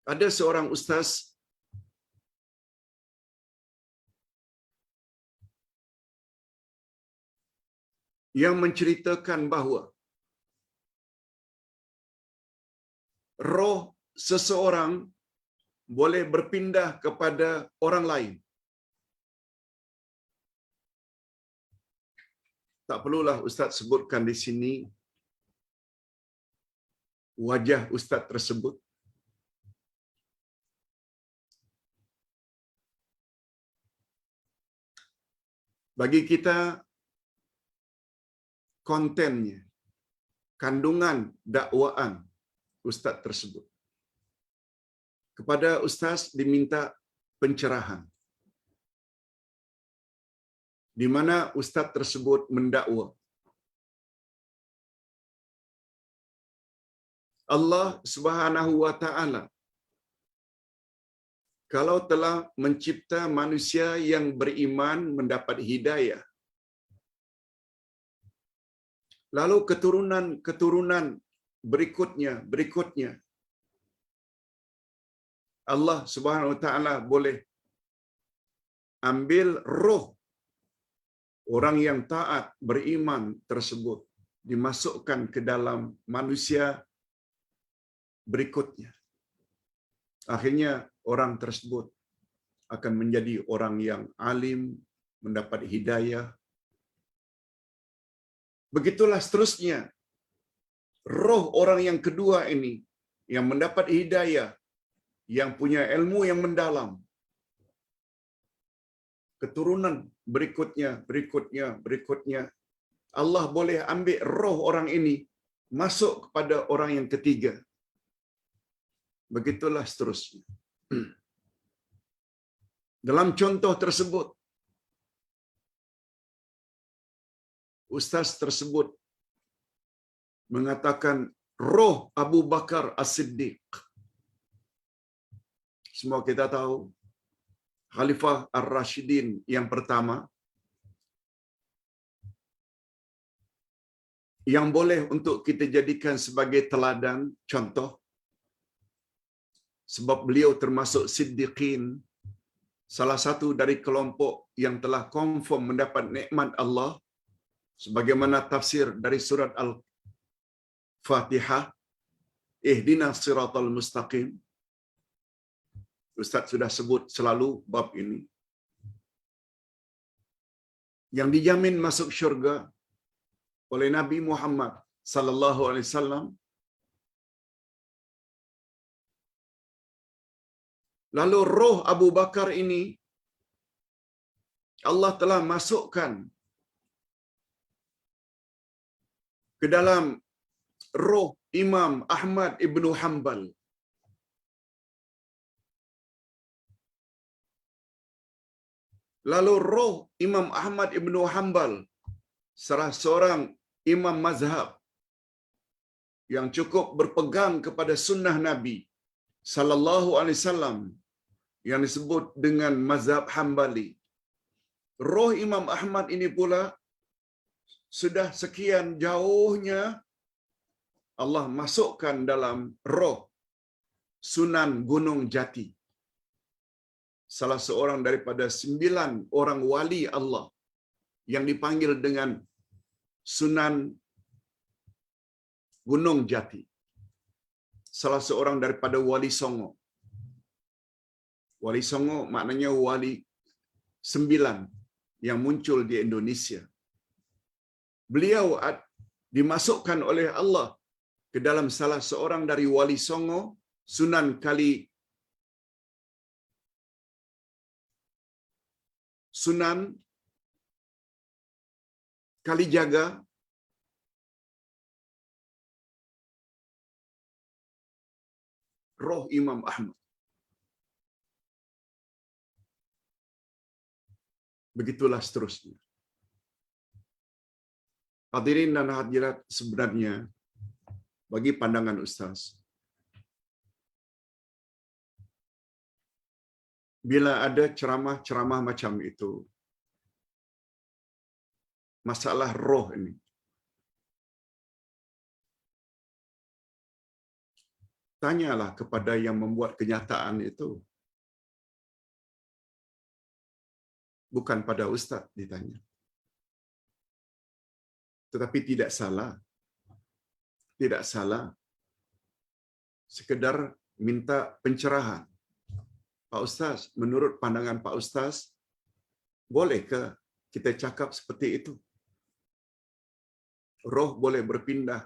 Ada seorang ustaz yang menceritakan bahawa roh seseorang boleh berpindah kepada orang lain. Tak perlulah ustaz sebutkan di sini wajah ustaz tersebut. Bagi kita, kontennya, kandungan dakwaan ustaz tersebut. Kepada ustaz diminta pencerahan, di mana ustaz tersebut mendakwa Allah Subhanahu wa taala kalau telah mencipta manusia yang beriman mendapat hidayah, lalu keturunan berikutnya Allah Subhanahu wa taala boleh ambil roh orang yang taat beriman tersebut dimasukkan ke dalam manusia berikutnya. Akhirnya orang tersebut akan menjadi orang yang alim, mendapat hidayah. Begitulah seterusnya. Roh orang yang kedua ini yang mendapat hidayah, yang punya ilmu yang mendalam, keturunan berikutnya, Allah boleh ambil roh orang ini masuk kepada orang yang ketiga. Begitulah seterusnya. Dalam contoh tersebut, ustaz tersebut mengatakan roh Abu Bakar As-Siddiq. Semua kita tahu Khalifah Ar-Rashidin yang pertama yang boleh untuk kita jadikan sebagai teladan, contoh, sebab beliau termasuk Siddiqin, salah satu dari kelompok yang telah confirm mendapat nikmat Allah, sebagaimana tafsir dari surat Al-Fatihah, Ihdinas siratal mustaqim. Ustaz sudah sebut selalu bab ini. Yang dijamin masuk syurga oleh Nabi Muhammad sallallahu alaihi wasallam. Lalu roh Abu Bakar ini Allah telah masukkan ke dalam roh Imam Ahmad ibnu Hanbal. Lalu roh Imam Ahmad ibnu Hanbal, salah seorang imam mazhab yang cukup berpegang kepada sunnah Nabi sallallahu alaihi wasallam, yang disebut dengan mazhab Hambali. Roh Imam Ahmad ini pula sudah sekian jauhnya Allah masukkan dalam roh Sunan Gunung Jati, salah seorang daripada 9 orang wali Allah yang dipanggil dengan Sunan Gunung Jati, salah seorang daripada Wali Songo. Wali Songo maknanya wali 9 yang muncul di Indonesia. Beliau dimasukkan oleh Allah ke dalam salah seorang dari Wali Songo, Sunan Kalijaga, roh Imam Ahmad. Begitulah seterusnya. Hadirin dan hadirat, sebenarnya bagi pandangan ustaz, bila ada ceramah-ceramah macam itu, masalah roh ini, tanyalah kepada yang membuat kenyataan itu. Bukan pada ustaz ditanya. Tetapi tidak salah. Tidak salah. Sekedar minta pencerahan. Pak Ustaz, menurut pandangan Pak Ustaz, bolehkah kita cakap seperti itu? Roh boleh berpindah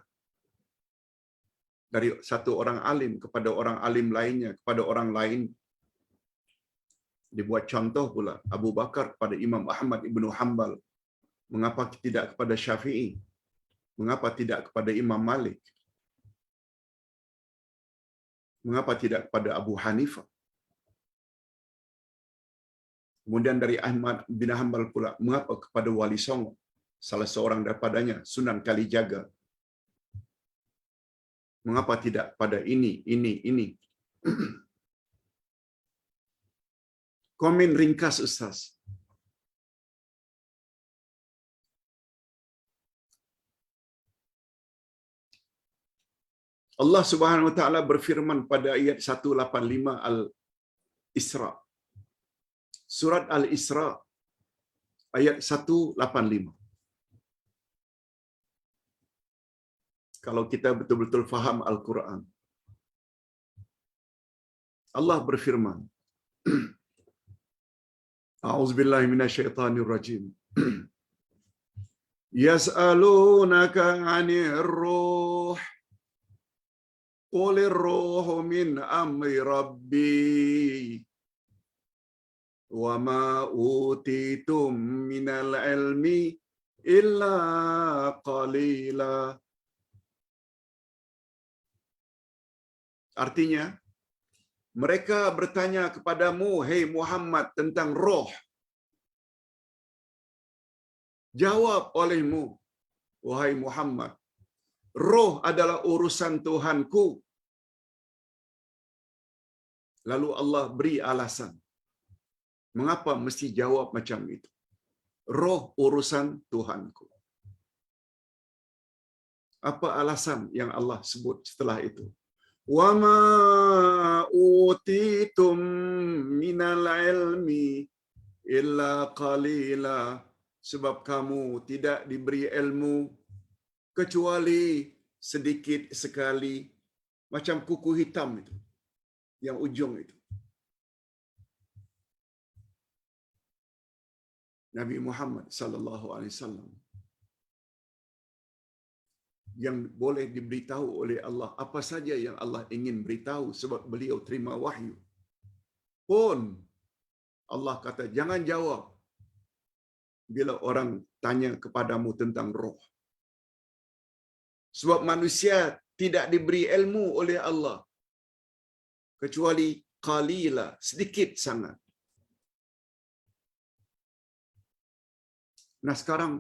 dari satu orang alim kepada orang alim lainnya, kepada orang lain. Dibuat contoh pula, Abu Bakar kepada Imam Ahmad Ibnu Hanbal. Mengapa tidak kepada Syafi'i? Mengapa tidak kepada Imam Malik? Mengapa tidak kepada Abu Hanifah? Kemudian dari Ahmad bin Hanbal pula, mengapa kepada Wali Songo? Salah seorang daripadanya, Sunan Kalijaga. Mengapa tidak pada ini? Komen ringkas Ustaz. Allah Subhanahu wa taala berfirman pada ayat 185 Al-Isra. Surat Al-Isra ayat 185. Kalau kita betul-betul faham Al-Quran. Allah berfirman. A'udzubillahi minasyaitonirrajim. Yas'alunaka 'anir ruh. Qulir ruhu min amri rabbi. Wa ma utitum minal ilmi illa qalila. Artinya, mereka bertanya kepadamu, hei Muhammad, tentang roh. Jawab olehmu, wahai Muhammad, roh adalah urusan Tuhanku. Lalu Allah beri alasan. Mengapa mesti jawab macam itu? Roh urusan Tuhanku. Apa alasan yang Allah sebut setelah itu? Wa ma utitum minal ilmi illa qalila. Sebab kamu tidak diberi ilmu kecuali sedikit sekali. Macam kuku hitam itu. Yang ujung itu. Nabi Muhammad sallallahu alaihi wasallam yang boleh diberitahu oleh Allah apa saja yang Allah ingin beritahu sebab beliau terima wahyu. Pun Allah kata jangan jawab bila orang tanya kepadamu tentang roh. Sebab manusia tidak diberi ilmu oleh Allah kecuali qalila, sedikit sangat. Nah sekarang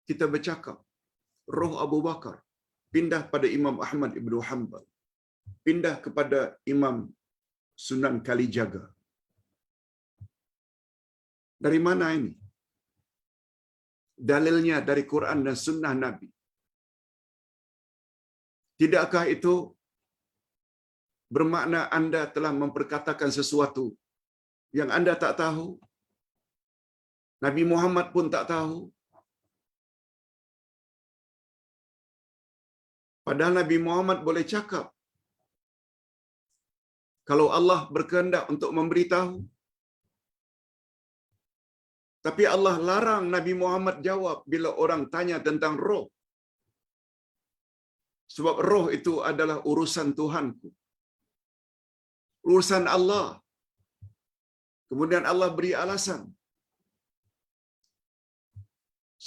kita bercakap roh Abu Bakar pindah pada Imam Ahmad Ibnu Hanbal, pindah kepada Imam Sunan Kalijaga. Dari mana ini? Dalilnya dari Quran dan Sunnah Nabi. Tidakkah itu bermakna anda telah memperkatakan sesuatu yang anda tak tahu? Nabi Muhammad pun tak tahu. Padahal Nabi Muhammad boleh cakap. Kalau Allah berkehendak untuk memberitahu. Tapi Allah larang Nabi Muhammad jawab bila orang tanya tentang roh. Sebab roh itu adalah urusan Tuhanku. Urusan Allah. Kemudian Allah beri alasan.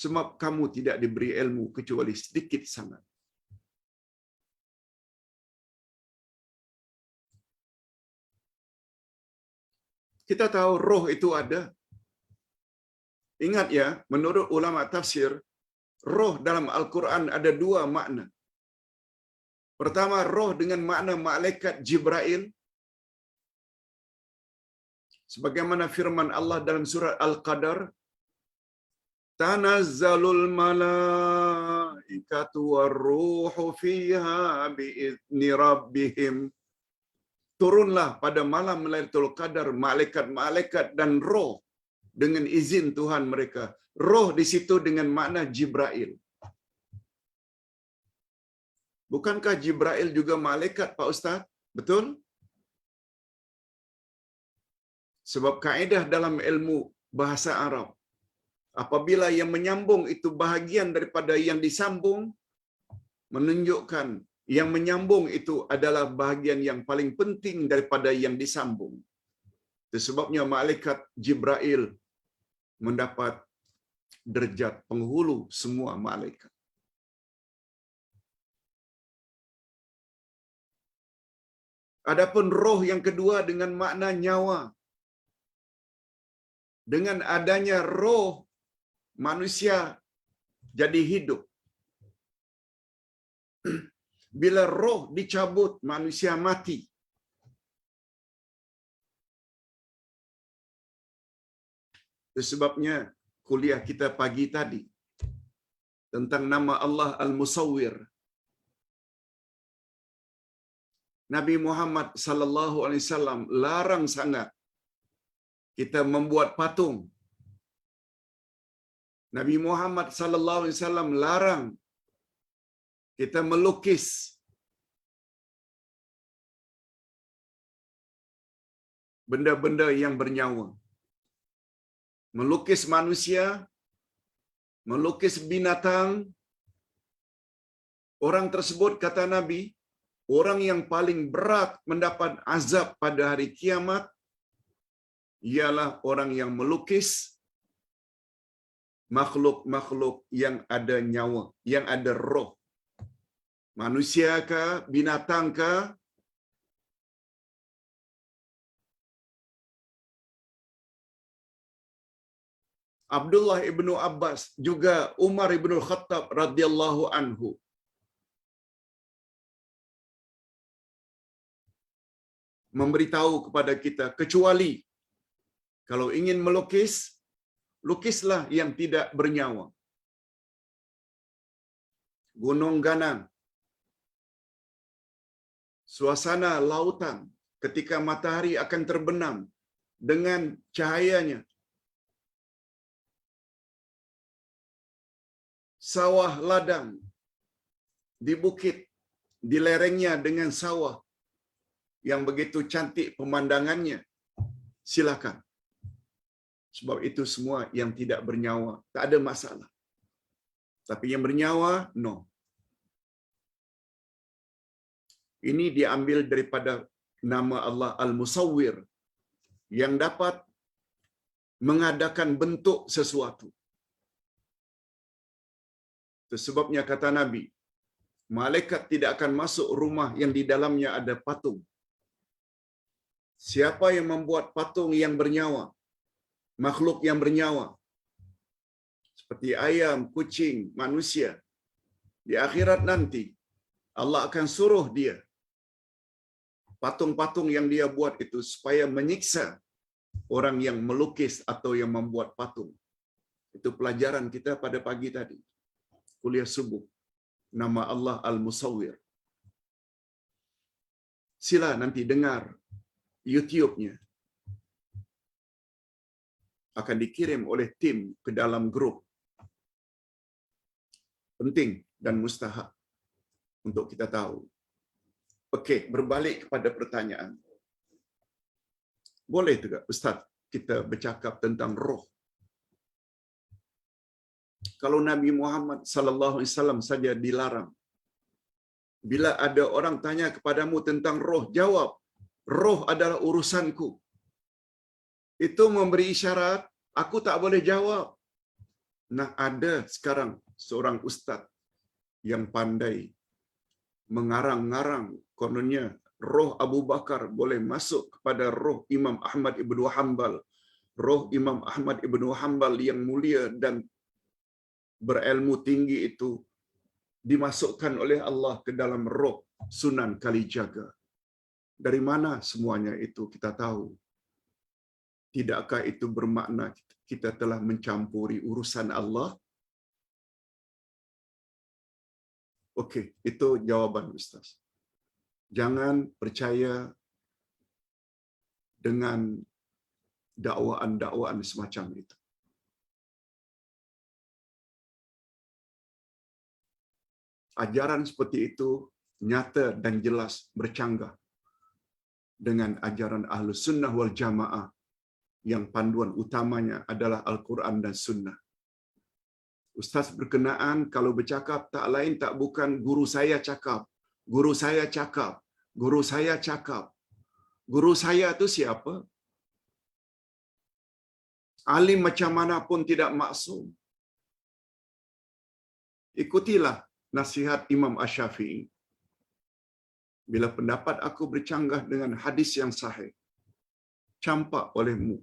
Sebab kamu tidak diberi ilmu kecuali sedikit sangat. Kita tahu roh itu ada. Ingat ya, menurut ulama tafsir, roh dalam Al-Quran ada dua makna. Pertama, roh dengan makna malaikat Jibril. Sebagaimana firman Allah dalam surat Al-Qadar, Tanazzalul malaikatu warruhu fiha biizni rabbihim. Turunlah pada malam Lailatul Qadar malaikat-malaikat dan roh dengan izin Tuhan mereka. Roh di situ dengan makna Jibril. Bukankah Jibril juga malaikat, Pak Ustaz? Betul? Sebab kaedah dalam ilmu bahasa Arab, apabila yang menyambung itu bahagian daripada yang disambung, menunjukkan yang menyambung itu adalah bahagian yang paling penting daripada yang disambung. Itu sebabnya malaikat Jibril mendapat derajat penghulu semua malaikat. Adapun roh yang kedua dengan makna nyawa. Dengan adanya roh, manusia jadi hidup. Bila roh dicabut, manusia mati. Itu sebabnya kuliah kita pagi tadi tentang nama Allah Al-Musawwir. Nabi Muhammad sallallahu alaihi wasallam larang sangat kita membuat patung. Nabi Muhammad sallallahu alaihi wasallam larang kita melukis. Benda-benda yang bernyawa. Melukis manusia, melukis binatang. Orang tersebut, kata Nabi, orang yang paling berat mendapat azab pada hari kiamat ialah orang yang melukis makhluk-makhluk yang ada nyawa, yang ada roh. Manusia ke, binatang ke. Abdullah ibnu Abbas, juga Umar ibnu Khattab radhiyallahu anhu memberitahu kepada kita, kecuali kalau ingin melukis, lukislah yang tidak bernyawa. Gunung ganang, suasana lautan ketika matahari akan terbenam dengan cahayanya, sawah ladang di bukit, di lerengnya dengan sawah yang begitu cantik pemandangannya, silakan. Sebab itu semua yang tidak bernyawa, tak ada masalah. Tapi yang bernyawa, no. Ini diambil daripada nama Allah Al-Musawwir, yang dapat mengadakan bentuk sesuatu. Itu sebabnya kata Nabi, malaikat tidak akan masuk rumah yang di dalamnya ada patung. Siapa yang membuat patung yang bernyawa, makhluk yang bernyawa, seperti ayam, kucing, manusia, di akhirat nanti Allah akan suruh dia, patung-patung yang dia buat itu, supaya menyiksa orang yang melukis atau yang membuat patung. Itu pelajaran kita pada pagi tadi, kuliah subuh, nama Allah Al-Musawwir. Sila nanti dengar YouTube-nya. Akan dikirim oleh tim ke dalam grup. Penting dan mustahak untuk kita tahu. Okey, berbalik kepada pertanyaan. Boleh juga Ustaz kita bercakap tentang roh? Kalau Nabi Muhammad sallallahu alaihi wasallam saja dilarang. Bila ada orang tanya kepadamu tentang roh, jawab, roh adalah urusanku. Itu memberi isyarat, aku tak boleh jawab. Nah, ada sekarang seorang ustaz yang pandai mengarang-ngarang, kononnya roh Abu Bakar boleh masuk kepada roh Imam Ahmad ibnu Hanbal. Roh Imam Ahmad ibnu Hanbal yang mulia dan berilmu tinggi itu dimasukkan oleh Allah ke dalam roh Sunan Kalijaga. Dari mana semuanya itu kita tahu? Tidakkah itu bermakna kita telah mencampuri urusan Allah? Okey, itu jawaban Ustaz. Jangan percaya dengan dakwaan-dakwaan semacam itu. Ajaran seperti itu nyata dan jelas bercanggah dengan ajaran Ahlus Sunnah wal Jamaah yang panduan utamanya adalah Al-Quran dan Sunnah. Ustaz berkenaan kalau bercakap tak lain tak bukan guru saya cakap, guru saya cakap, guru saya cakap. Guru saya itu siapa? Alim macam mana pun tidak maksum. Ikutilah nasihat Imam Asy-Syafi'i. Bila pendapat aku bercanggah dengan hadis yang sahih, campak olehmu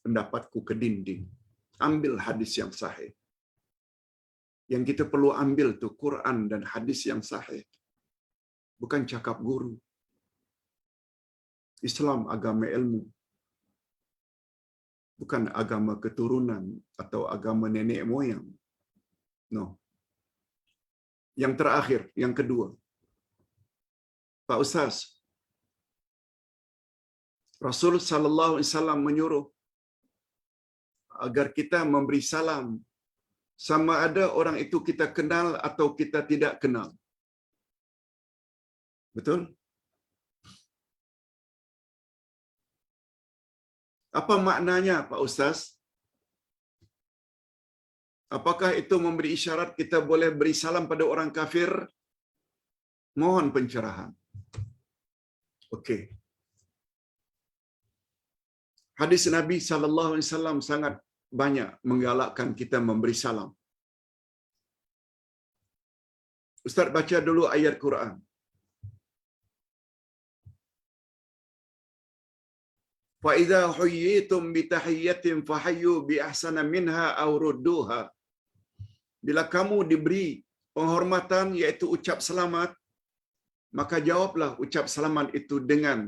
pendapatku ke dinding. Ambil hadis yang sahih. Yang kita perlu ambil tu Quran dan hadis yang sahih. Bukan cakap guru. Islam agama ilmu. Bukan agama keturunan atau agama nenek moyang. No. Yang terakhir, yang kedua. Pak Ustaz, Rasul sallallahu alaihi wasallam menyuruh agar kita memberi salam sama ada orang itu kita kenal atau kita tidak kenal. Betul? Apa maknanya Pak Ustaz? Apakah itu memberi isyarat kita boleh beri salam pada orang kafir? Mohon pencerahan. Okey. Hadis Nabi sallallahu alaihi wasallam sangat banyak menggalakkan kita memberi salam. Ustaz baca dulu ayat Quran. Fa idza huyyitum bi tahiyyatin fahayyu bi ahsana minha aw rudduha. Bila kamu diberi penghormatan iaitu ucap selamat, maka jawablah ucap selamat itu dengan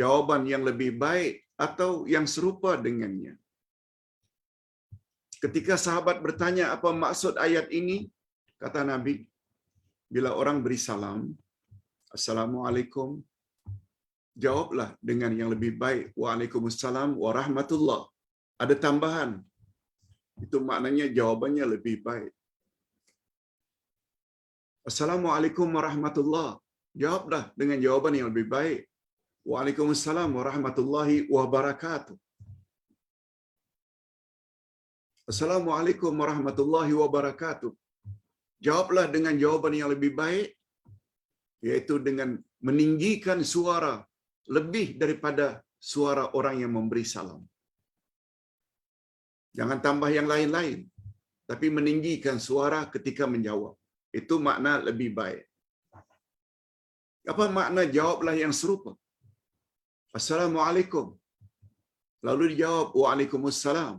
jawaban yang lebih baik atau yang serupa dengannya. Ketika sahabat bertanya apa maksud ayat ini, kata Nabi, bila orang beri salam, Assalamualaikum, jawablah dengan yang lebih baik, Waalaikumsalam warahmatullah. Ada tambahan. Itu maknanya jawabannya lebih baik. Assalamualaikum warahmatullah. Jawablah dengan jawaban yang lebih baik. Waalaikumsalam warahmatullahi wabarakatuh. Assalamualaikum warahmatullahi wabarakatuh. Jawablah dengan jawaban yang lebih baik, yaitu dengan meninggikan suara lebih daripada suara orang yang memberi salam. Jangan tambah yang lain-lain, tapi meninggikan suara ketika menjawab. Itu makna lebih baik. Apa makna jawablah yang serupa? Assalamualaikum. Lalu dijawab Waalaikumsalam.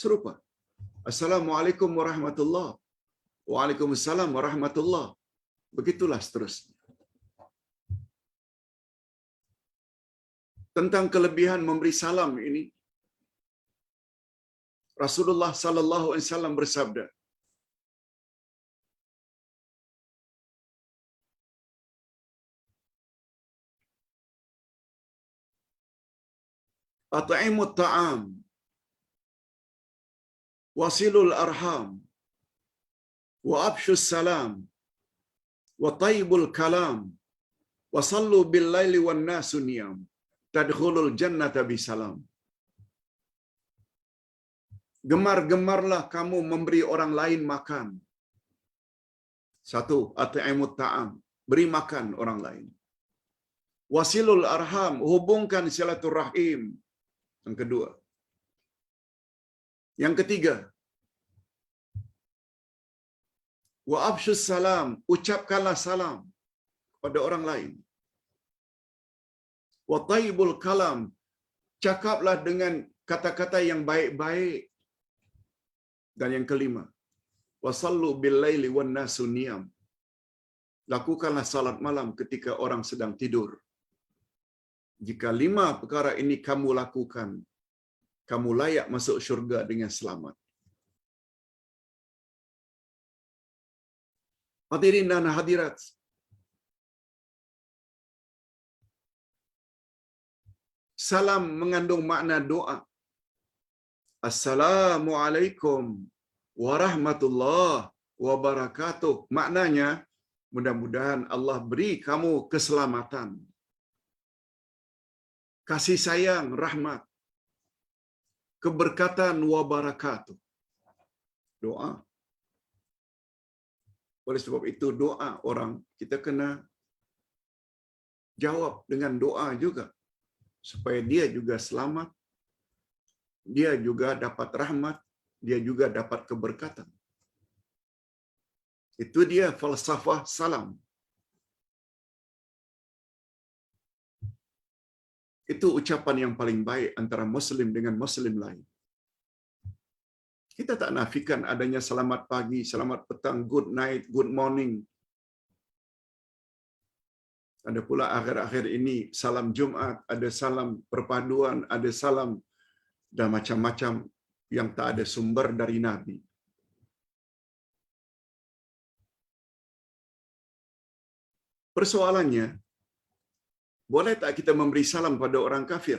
Serupa. Assalamualaikum warahmatullahi. Waalaikumsalam warahmatullahi. Begitulah seterusnya. Tentang kelebihan memberi salam ini, Rasulullah sallallahu alaihi wasallam bersabda, At'imut ta'am, wasilul arham, wa abshus salam, wa tayyibul kalam, wa sallu bil laili wan nasu niyam, tadkhulul jannata bisalam. Gemar-gemarlah kamu memberi orang lain makan. Satu, at'imut ta'am, beri makan orang lain. Wasilul arham, hubungkan silaturahim. Yang kedua. Yang ketiga, wa afshus salam, ucapkanlah salam kepada orang lain. Wa tayyibul kalam, cakaplah dengan kata-kata yang baik-baik. Dan yang kelima, wa sallu bil laili wan nasu niyam, lakukanlah salat malam ketika orang sedang tidur. Jika 5 perkara ini kamu lakukan, kamu layak masuk syurga dengan selamat. Hadirin dan hadirat, salam mengandung makna doa. Assalamualaikum warahmatullahi wabarakatuh. Maknanya, mudah-mudahan Allah beri kamu keselamatan, kasih sayang, rahmat, keberkatan, wabarakatuh. Doa. Oleh sebab itu doa orang, kita kena jawab dengan doa juga, supaya dia juga selamat, dia juga dapat rahmat, dia juga dapat keberkatan. Itu dia falsafah salam. Itu ucapan yang paling baik antara Muslim dengan Muslim lain. Kita tak nafikan adanya selamat pagi, selamat petang, good night, good morning. Ada pula akhir-akhir ini salam Jumat, ada salam perpaduan, ada salam dan macam-macam yang tak ada sumber dari Nabi. Persoalannya, boleh tak kita memberi salam pada orang kafir?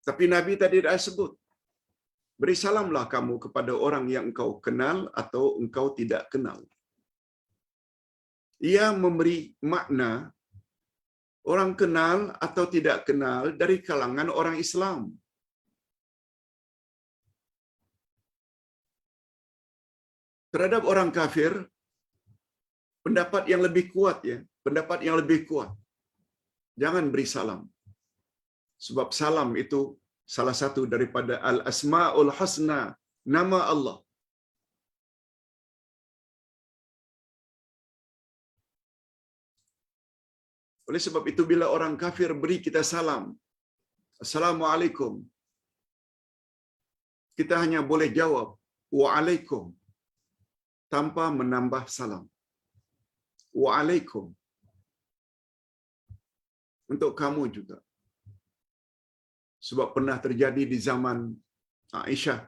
Tapi Nabi tadi dah sebut, beri salamlah kamu kepada orang yang engkau kenal atau engkau tidak kenal. Ia memberi makna orang kenal atau tidak kenal dari kalangan orang Islam. Terhadap orang kafir, pendapat yang lebih kuat ya, pendapat yang lebih kuat. Jangan beri salam. Sebab salam itu salah satu daripada al-asma'ul husna, nama Allah. Oleh sebab itu bila orang kafir beri kita salam, Assalamualaikum, kita hanya boleh jawab Waalaikum tanpa menambah salam. Waalaikum. Untuk kamu juga. Sebab pernah terjadi di zaman Aisyah,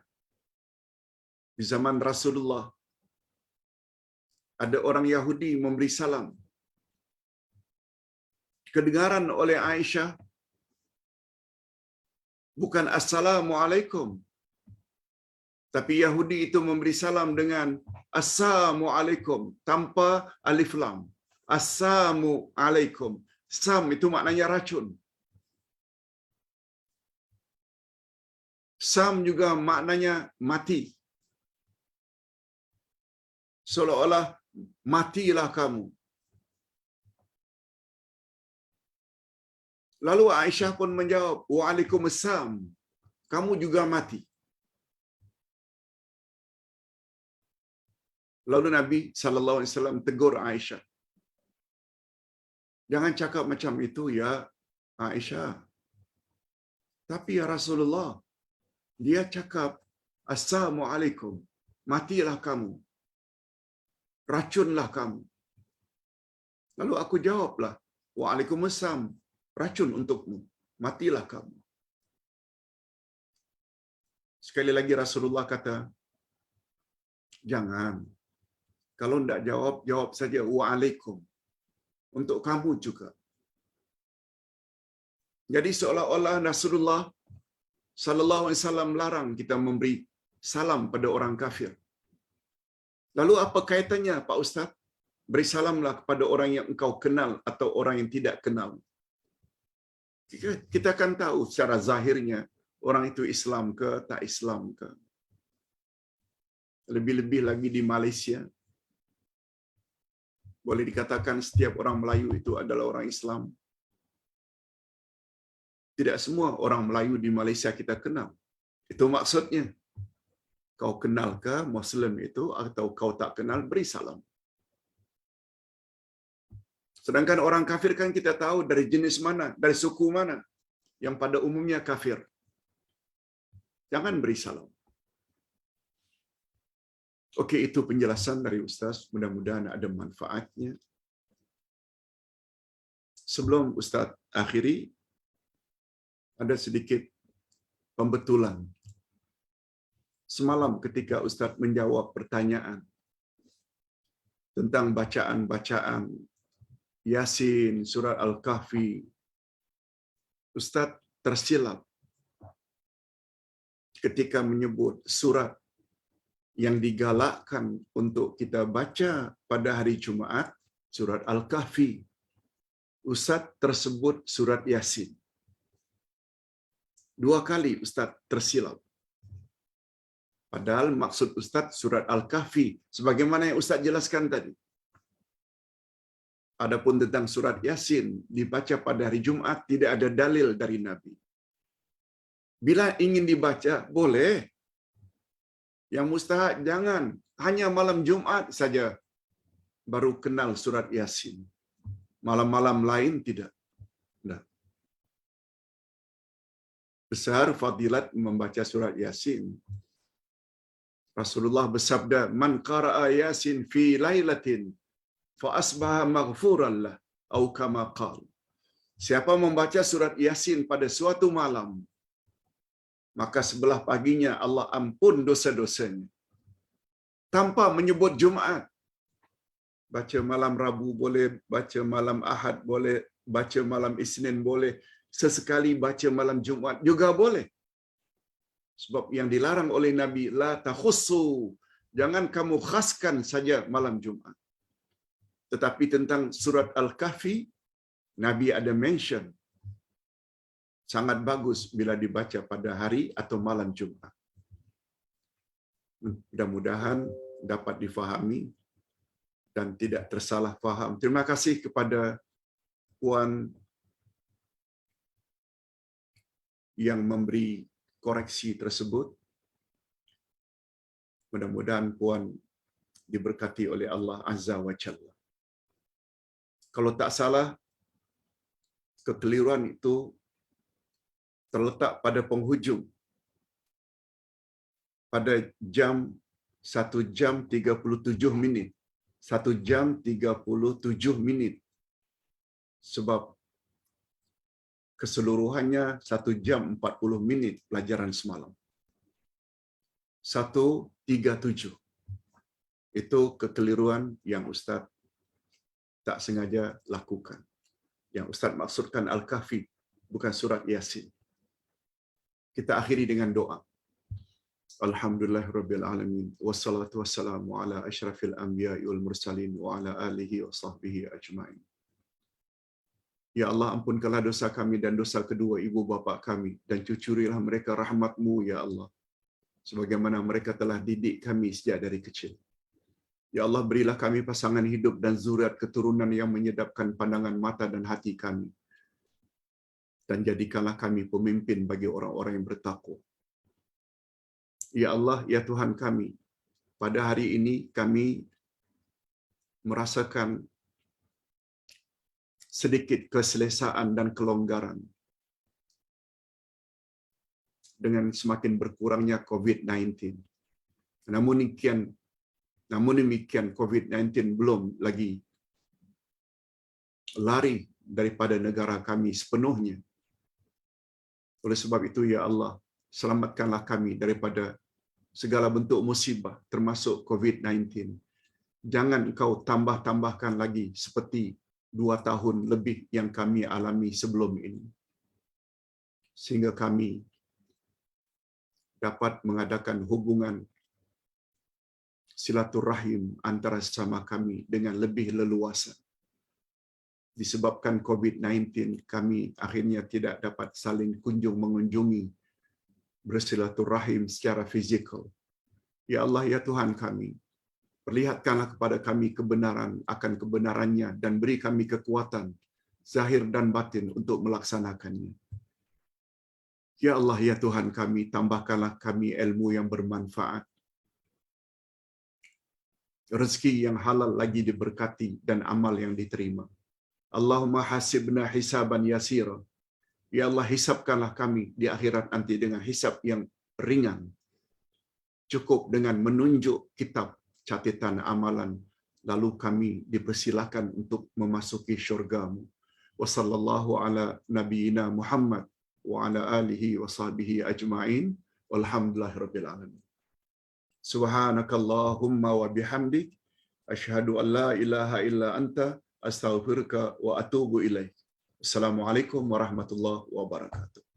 di zaman Rasulullah, ada orang Yahudi memberi salam. Kedengaran oleh Aisyah bukan Assalamualaikum, tapi Yahudi itu memberi salam dengan Assalamualaikum tanpa alif lam. Assalamualaikum. Sam itu maknanya racun. Sam juga maknanya mati. Seolah-olah matilah kamu. Lalu Aisyah pun menjawab, Waalaikumsalam, kamu juga mati. Lalu Nabi SAW tegur Aisyah, jangan cakap macam itu ya Aisyah. Tapi ya Rasulullah, dia cakap, Assalamualaikum, matilah kamu, racunlah kamu. Lalu aku jawablah, Waalaikumsalam, racun untukmu, matilah kamu. Sekali lagi Rasulullah kata, jangan. Kalau tidak jawab, jawab saja Waalaikum. Untuk kamu juga. Jadi seolah-olah Rasulullah sallallahu alaihi wasallam larang kita memberi salam pada orang kafir. Lalu apa kaitannya Pak Ustaz? Beri salamlah kepada orang yang engkau kenal atau orang yang tidak kenal. Kita akan tahu secara zahirnya orang itu Islam ke tak Islam ke. Lebih-lebih lagi di Malaysia. Boleh dikatakan setiap orang Melayu itu adalah orang Islam. Tidak semua orang Melayu di Malaysia kita kenal. Itu maksudnya. Kau kenal ke Muslim itu atau kau tak kenal, beri salam. Sedangkan orang kafir kan kita tahu dari jenis mana, dari suku mana yang pada umumnya kafir. Jangan beri salam. Okey, itu penjelasan dari Ustaz. Mudah-mudahan ada manfaatnya. Sebelum Ustaz akhiri, ada sedikit pembetulan. Semalam ketika Ustaz menjawab pertanyaan tentang bacaan-bacaan Yasin, surat Al-Kahfi, Ustaz tersilap ketika menyebut surat yang digalakkan untuk kita baca pada hari Jumaat, surat Al-Kahfi. Ustaz tersebut surat Yasin. 2 kali Ustaz tersilap. Padahal maksud Ustaz surat Al-Kahfi, sebagaimana yang Ustaz jelaskan tadi. Adapun tentang surat Yasin dibaca pada hari Jumaat, tidak ada dalil dari Nabi. Bila ingin dibaca, boleh. Yang mustahak jangan. Hanya malam Jumaat saja baru kenal surat Yasin. Malam-malam lain tidak. Nah. Besar fadilat membaca surat Yasin. Rasulullah bersabda, "Man qara'a Yasin fi lailatin fa asbaha maghfuran lah," atau kama qala. Siapa membaca surat Yasin pada suatu malam, maka sebelah paginya Allah ampun dosa-dosanya. Tanpa menyebut Jumaat. Baca malam Rabu boleh, baca malam Ahad boleh, baca malam Isnin boleh, sesekali baca malam Jumaat juga boleh. Sebab yang dilarang oleh Nabi, la takhussu, jangan kamu khaskan saja malam Jumaat. Tetapi tentang surat Al-Kahfi, Nabi ada mention, sangat bagus bila dibaca pada hari atau malam Jumaat. Mudah-mudahan dapat difahami dan tidak tersalah faham. Terima kasih kepada Puan yang memberi koreksi tersebut. Mudah-mudahan Puan diberkati oleh Allah Azza wa Jalla. Kalau tak salah, kekeliruan itu terletak pada penghujung. Pada jam 1 jam 37 minit. 1 jam 37 minit. Sebab keseluruhannya 1 jam 40 minit pelajaran semalam. 1:37. Itu kekeliruan yang Ustaz tak sengaja lakukan. Yang Ustaz maksudkan Al-Kahfi, bukan surat Yasin. Kita akhiri dengan doa. Alhamdulillahirabbil alamin wassalatu wassalamu ala asyrafil anbiya'i wal mursalin wa ala alihi wa sahbihi ajmain. Ya Allah, ampunkanlah dosa kami dan dosa kedua ibu bapa kami, dan cucurilah mereka rahmat-Mu ya Allah, sebagaimana mereka telah didik kami sejak dari kecil. Ya Allah, berilah kami pasangan hidup dan zuriat keturunan yang menyedapkan pandangan mata dan hati kami, dan jadikanlah kami pemimpin bagi orang-orang yang bertakwa. Ya Allah, ya Tuhan kami, pada hari ini kami merasakan sedikit keselesaan dan kelonggaran dengan semakin berkurangnya COVID-19. Namun demikian COVID-19 belum lagi lari daripada negara kami sepenuhnya. Oleh sebab itu, ya Allah, selamatkanlah kami daripada segala bentuk musibah termasuk COVID-19. Jangan Engkau tambah-tambahkan lagi seperti 2 tahun lebih yang kami alami sebelum ini. Sehingga kami dapat mengadakan hubungan silaturahim antara sesama kami dengan lebih leluasa. Disebabkan COVID-19, kami akhirnya tidak dapat saling kunjung mengunjungi, bersilaturahim secara fizikal. Ya Allah, ya Tuhan kami, perlihatkanlah kepada kami kebenaran akan kebenarannya dan beri kami kekuatan zahir dan batin untuk melaksanakannya. Ya Allah, ya Tuhan kami, tambahkanlah kami ilmu yang bermanfaat, rezeki yang halal lagi diberkati, dan amal yang diterima. Allahumma hasibna hisaban yasira. Ya Allah, hisabkanlah kami di akhirat nanti dengan hisab yang ringan. Cukup dengan menunjuk kitab catatan amalan, lalu kami dipersilakan untuk memasuki syurga-Mu. Wa sallallahu ala nabiyyina Muhammad wa ala alihi wa sahbihi ajma'in. Walhamdulillahirabbil alamin. Subhanakallahumma wa bihamdik, asyhadu an la ilaha illa anta astaghfiruka wa atubu ilaik. Assalamualaikum warahmatullahi wabarakatuh.